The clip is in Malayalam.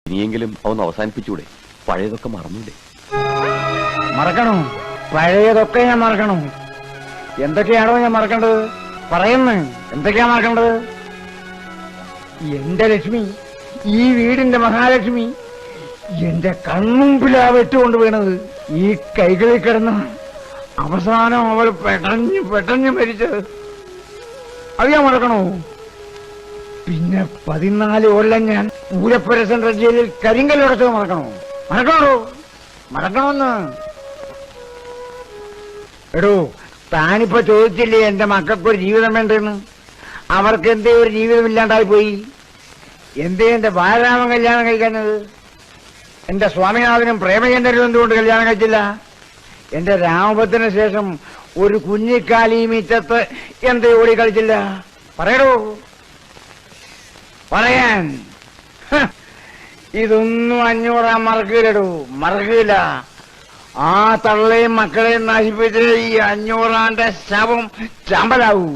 ഇനിയെങ്കിലും അവന്ന് അവസാനിപ്പിച്ചൂടെ? പഴയതൊക്കെ മറന്നൂടെ? മറക്കണോ? പഴയതൊക്കെ ഞാൻ മറക്കണം. എന്തൊക്കെയാണോ ഞാൻ മറക്കേണ്ടത്? പറയുന്നു. എന്തൊക്കെയാ മറക്കേണ്ടത്? എന്റെ ലക്ഷ്മി, ഈ വീടിന്റെ മഹാലക്ഷ്മി എന്റെ കൺമുമ്പിലാ വെട്ടുകൊണ്ട് വീണത്. ഈ കൈകളിൽ കിടന്ന് അവസാനം അവൾ പെട്ടഞ്ഞ് മരിച്ചത് അത് ഞാൻ മറക്കണോ? പിന്നെ 14 കൊല്ലം ഞാൻ പൂരപ്പുര സെൻട്രൽ ജയിലിൽ കരിങ്കല്ലുടച്ചത് മറക്കണോ? മറക്കണമെന്ന്. എടോ, താനിപ്പോ ചോദിച്ചില്ലേ എന്റെ മക്കൾക്കൊരു ജീവിതം വേണ്ടെന്ന്? അവർക്ക് എന്തേ ഒരു ജീവിതമില്ലാണ്ടായി പോയി? എന്തേ എന്റെ ബാലരാമൻ കല്യാണം കഴിക്കുന്നത്? എന്റെ സ്വാമിനാഥനും പ്രേമചന്ദ്രനും എന്തുകൊണ്ട് കല്യാണം കഴിച്ചില്ല? എന്റെ രാമഭദ്രന് ശേഷം ഒരു കുഞ്ഞിക്കാലി മീറ്റത്ത് എന്തേ ഓടി കളിച്ചില്ല? പറയടോ, പറയാൻ. ഇതൊന്നും 500 മറക്കില്ല. ആ തള്ളയും മക്കളെയും നശിപ്പിച്ച് ഈ 500 ശവം ചാമ്പലാവൂ.